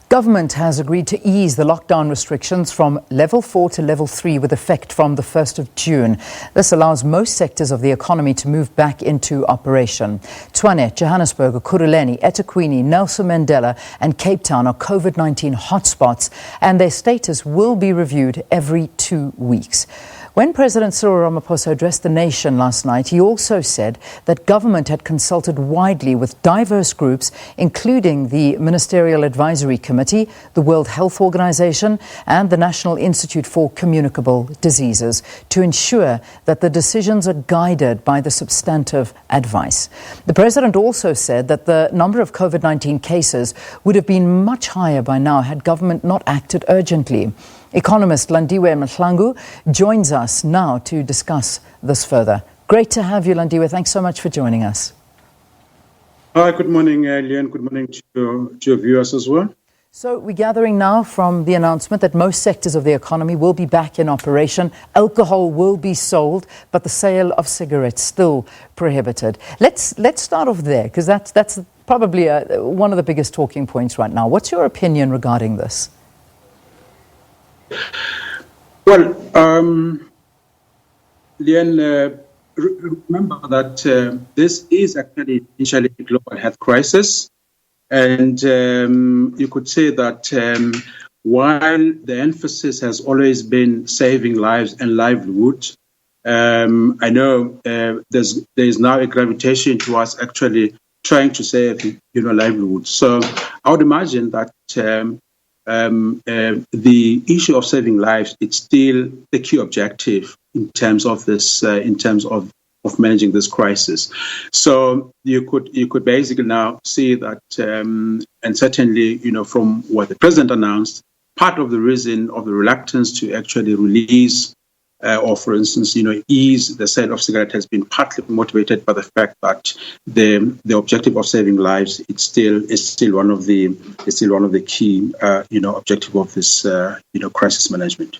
Government has agreed to ease the lockdown restrictions from level 4 to level 3 with effect from the 1st of June. This allows most sectors of the economy to move back into operation. Tshwane, Johannesburg, Ekurhuleni, Ethekwini, Nelson Mandela and Cape Town are COVID-19 hotspots, and their status will be reviewed every 2 weeks. When President Cyril Ramaphosa addressed the nation last night, he also said that government had consulted widely with diverse groups, including the Ministerial Advisory Committee, the World Health Organization and the National Institute for Communicable Diseases, to ensure that the decisions are guided by the substantive advice. The President also said that the number of COVID-19 cases would have been much higher by now had government not acted urgently. Economist Landiwe Mahlangu joins us now to discuss this further. Great to have you, Landiwe. Thanks so much for joining us. Hi, good morning, Leon. Good morning to your viewers as well. So we're gathering now from the announcement that most sectors of the economy will be back in operation. Alcohol will be sold, but the sale of cigarettes still prohibited. Let's start off there, because that's probably one of the biggest talking points right now. What's your opinion regarding this? Well, Leon, remember that this is actually initially a global health crisis. And you could say that while the emphasis has always been saving lives and livelihood, I know there is now a gravitation towards actually trying to save, livelihood. So I would imagine that the issue of saving lives, it's still the key objective in terms of this, in terms of managing this crisis. So you could basically now see that, and certainly, from what the president announced, part of the reason of the reluctance to actually release or, for instance, ease the sale of cigarettes has been partly motivated by the fact that the objective of saving lives is still one of the key objective of this crisis management.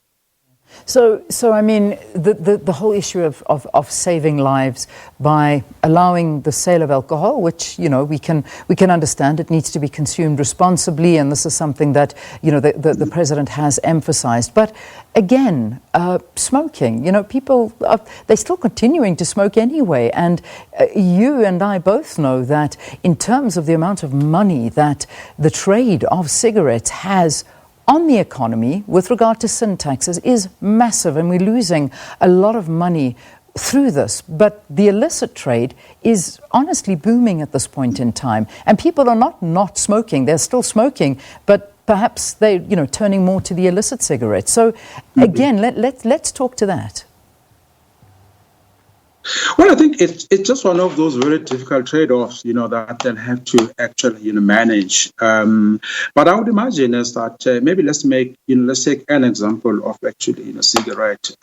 So I mean, the whole issue of saving lives by allowing the sale of alcohol, which we can understand it needs to be consumed responsibly, and this is something that the president has emphasized. But again, smoking, people they're still continuing to smoke anyway, and you and I both know that in terms of the amount of money that the trade of cigarettes has on the economy with regard to sin taxes is massive, and we're losing a lot of money through this. But the illicit trade is honestly booming at this point in time, and people are not smoking. They're still smoking, but perhaps they're turning more to the illicit cigarettes. So again, let's talk to that. Well, I think it's just one of those very difficult trade-offs, that they'll have to actually, manage. But I would imagine is that maybe let's take an example of actually, cigarette.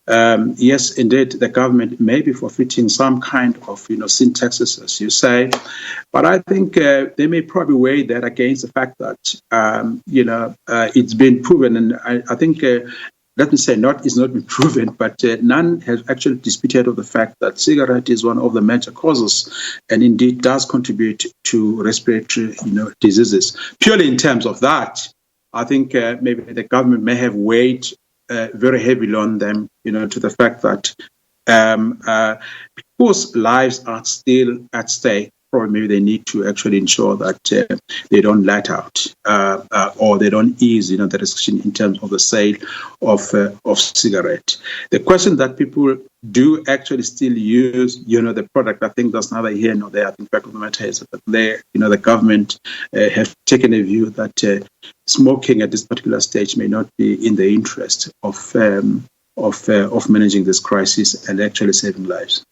Yes, indeed, the government may be forfeiting some kind of, sin taxes, as you say. But I think they may probably weigh that against the fact that, it's been proven, and I think. Let me say, it's not been proven, but none has actually disputed of the fact that cigarette is one of the major causes, and indeed does contribute to respiratory, diseases. Purely in terms of that, I think maybe the government may have weighed very heavily on them, to the fact that people's lives are still at stake. Probably maybe they need to actually ensure that they don't let out or they don't ease, the restriction in terms of the sale of cigarette. The question that people do actually still use, the product, I think that's neither here nor there. I think the fact of the matter is that the government have taken a view that smoking at this particular stage may not be in the interest of managing this crisis and actually saving lives.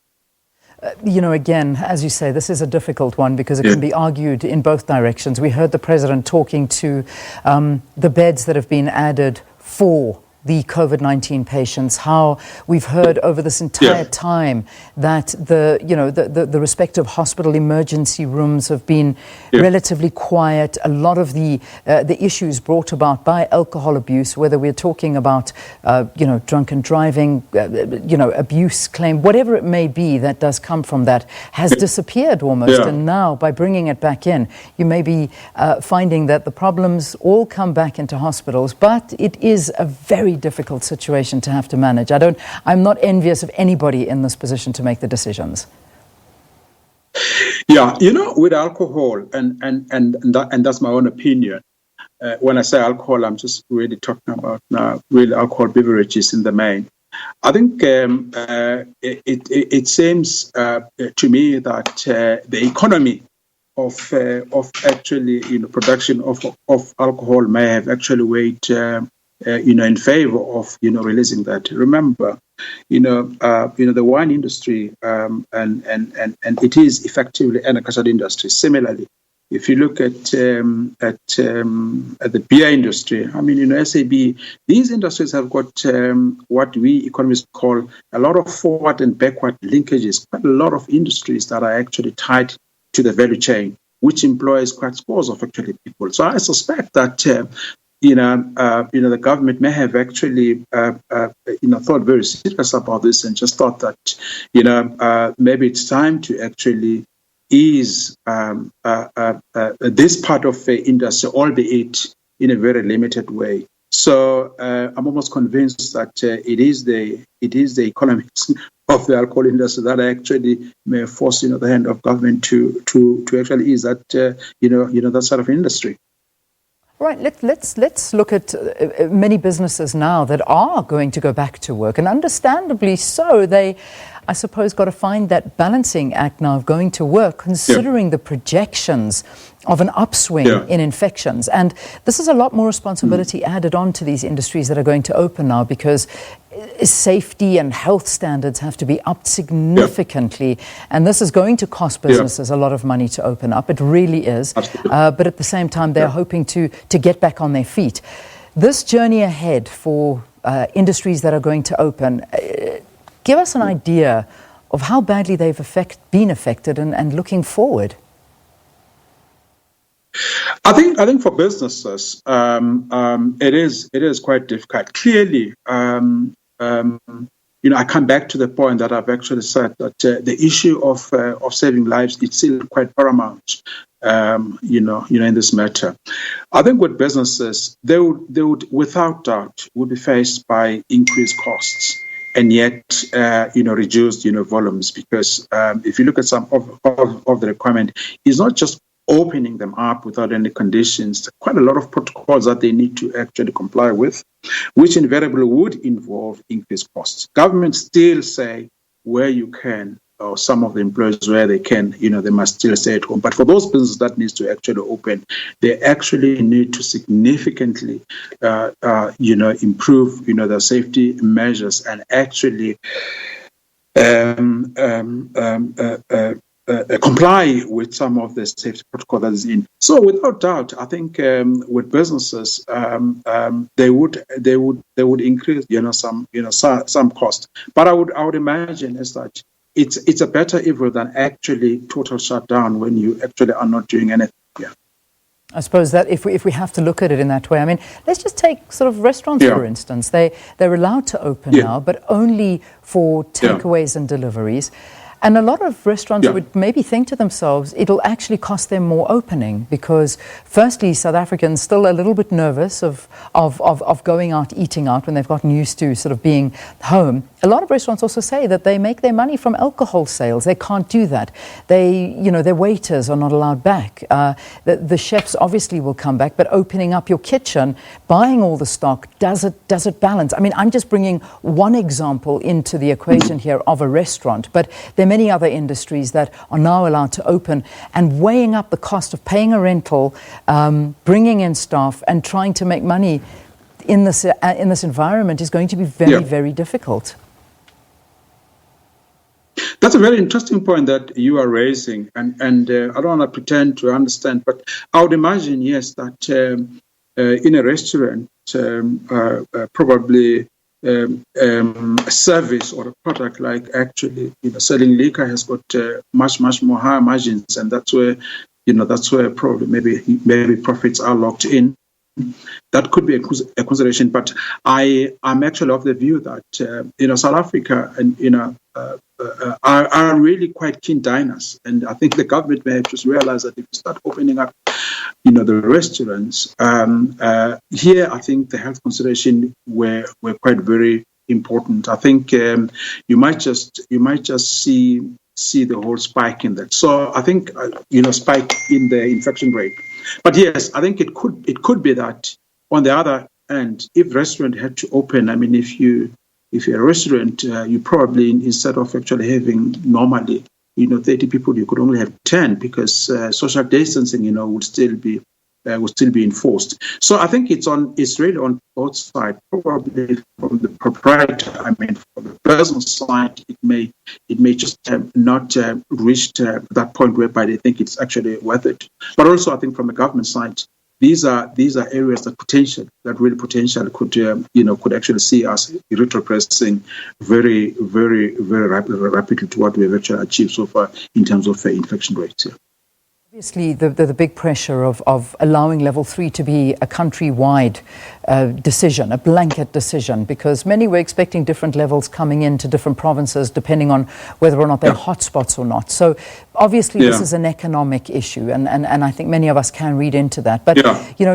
Again, as you say, this is a difficult one because it can be argued in both directions. We heard the president talking to the beds that have been added for the COVID-19 patients, how we've heard over this entire time that the respective hospital emergency rooms have been relatively quiet. A lot of the issues brought about by alcohol abuse, whether we're talking about drunken driving, abuse claim, whatever it may be that does come from that, has disappeared almost. And now, by bringing it back in, you may be finding that the problems all come back into hospitals, but it is a very difficult situation to have to manage. I'm not envious of anybody in this position to make the decisions. Yeah, with alcohol, and that's my own opinion. When I say alcohol, I'm just really talking about real alcohol beverages in the main. I think it seems to me that the economy of actually production of alcohol may have actually weighed in favor of releasing that. Remember, the wine industry and it is effectively an agricultural industry. Similarly, if you look at the beer industry, SAB, these industries have got what we economists call a lot of forward and backward linkages. Quite a lot of industries that are actually tied to the value chain, which employs quite scores of actually people. So I suspect that the government may have actually thought very serious about this and just thought that maybe it's time to actually ease this part of the industry, albeit in a very limited way. So I'm almost convinced that it is the economics of the alcohol industry that actually may force the hand of government to actually ease that that sort of industry. Right, let's look at many businesses now that are going to go back to work, and understandably so. They, I suppose, got to find that balancing act now of going to work, considering the projections of an upswing in infections. And this is a lot more responsibility added on to these industries that are going to open now, because safety and health standards have to be upped significantly. And this is going to cost businesses a lot of money to open up. It really is. But at the same time, they're hoping to get back on their feet. This journey ahead for industries that are going to open, give us an idea of how badly they've been affected and looking forward. I think for businesses, it is quite difficult. Clearly, I come back to the point that I've actually said that the issue of saving lives is still quite paramount. In this matter, I think with businesses, they would without doubt would be faced by increased costs. And yet, reduced, volumes, because if you look at some of the requirement, it's not just opening them up without any conditions. Quite a lot of protocols that they need to actually comply with, which invariably would involve increased costs. Governments still say where you can, or some of the employers where they can, they must still stay at home. But for those businesses that needs to actually open, they actually need to significantly, improve, their safety measures and actually comply with some of the safety protocol that is in. So without doubt, I think with businesses, they would increase, some cost. But I would imagine as such, it's a better evil than actually total shutdown when you actually are not doing anything. Yeah. I suppose that if we have to look at it in that way, let's just take sort of restaurants, for instance. They're allowed to open now, but only for takeaways and deliveries. And a lot of restaurants would maybe think to themselves, it'll actually cost them more opening, because firstly, South Africans still a little bit nervous of going out, eating out when they've gotten used to sort of being home. A lot of restaurants also say that they make their money from alcohol sales. They can't do that. Their waiters are not allowed back. The chefs obviously will come back, but opening up your kitchen, buying all the stock, does it balance? I'm just bringing one example into the equation here of a restaurant, but there are many other industries that are now allowed to open, and weighing up the cost of paying a rental, bringing in staff, and trying to make money in this environment is going to be very, very difficult. That's a very interesting point that you are raising, and I don't want to pretend to understand, but I would imagine, yes, that in a restaurant, probably a service or a product like actually selling liquor has got much more higher margins, and that's where probably maybe profits are locked in. That could be a consideration, but I'm actually of the view that South Africa and are really quite keen diners, and I think the government may have just realized that if you start opening up the restaurants here, I think the health consideration were quite very important. I think you might just see the whole spike in that. So I think spike in the infection rate. But yes, I think it could be that on the other end, if restaurant had to open, I mean, if you're a restaurant, you probably, instead of actually having normally 30 people, you could only have 10 because social distancing would still be enforced. So I think it's really on both sides. Probably from the proprietor, I mean, from the personal side, it may just not reach that point whereby they think it's actually worth it. But also, I think from the government side, these are areas that really potentially could actually see us retrogressing very, very, very rapidly to what we have actually achieved so far in terms of infection rates. Yeah. Obviously, the big pressure of allowing level 3 to be a countrywide decision, a blanket decision, because many were expecting different levels coming into different provinces depending on whether or not they're hotspots or not. So obviously this is an economic issue, and I think many of us can read into that. But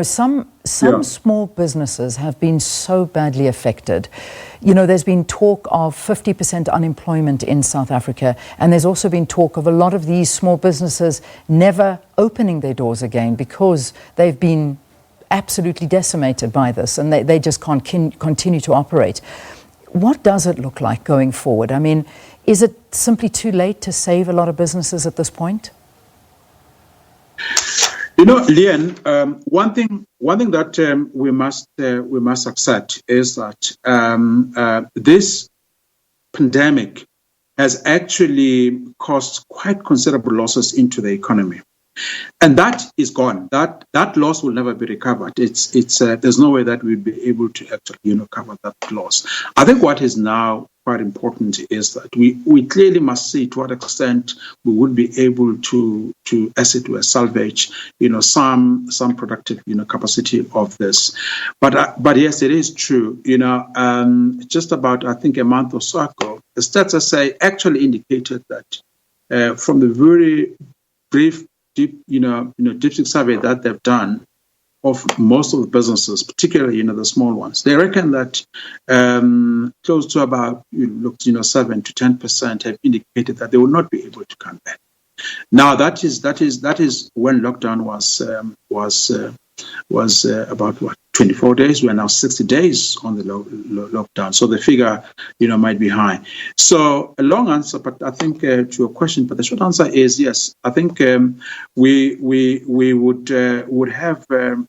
some small businesses have been so badly affected. There's been talk of 50% unemployment in South Africa, and there's also been talk of a lot of these small businesses never opening their doors again because they've been absolutely decimated by this, and they just can't continue to operate. What does it look like going forward? I mean, is it simply too late to save a lot of businesses at this point? Leanne, one thing that we must accept is that this pandemic has actually caused quite considerable losses into the economy, and that is gone. That loss will never be recovered. There's no way that we'll be able to actually cover that loss. I think what is now quite important is that we clearly must see to what extent we would be able to as it were salvage some productive capacity of this. But yes, it is true. Just about I think a month or so ago, the stats say actually indicated that from the very brief deep survey that they've done of most of the businesses, particularly the small ones, they reckon that close to about 7 to 10% have indicated that they will not be able to come back. Now that is when lockdown was about 24 days. We're now 60 days on the lockdown, so the figure might be high. So a long answer, but I think to your question, but the short answer is yes. I think we would have a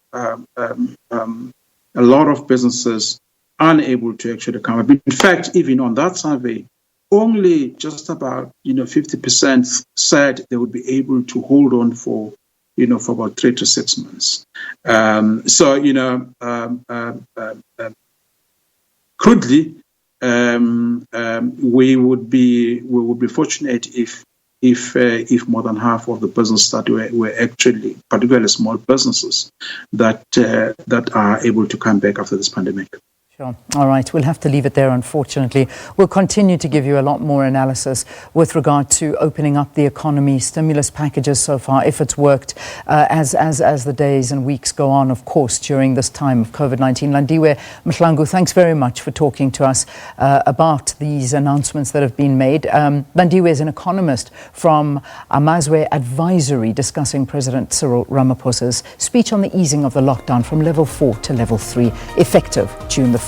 lot of businesses unable to actually come up. In fact, even on that survey, only just about 50% said they would be able to hold on for about 3 to 6 months. Crudely, we would be fortunate if more than half of the businesses that were actually, particularly small businesses, that are able to come back after this pandemic. Sure. All right. We'll have to leave it there, unfortunately. We'll continue to give you a lot more analysis with regard to opening up the economy, stimulus packages so far, if it's worked, as the days and weeks go on, of course, during this time of COVID-19. Landiwe Mahlangu, thanks very much for talking to us about these announcements that have been made. Landiwe is an economist from Amazwe Advisory, discussing President Cyril Ramaphosa's speech on the easing of the lockdown from level 4 to level 3, effective June the 1st.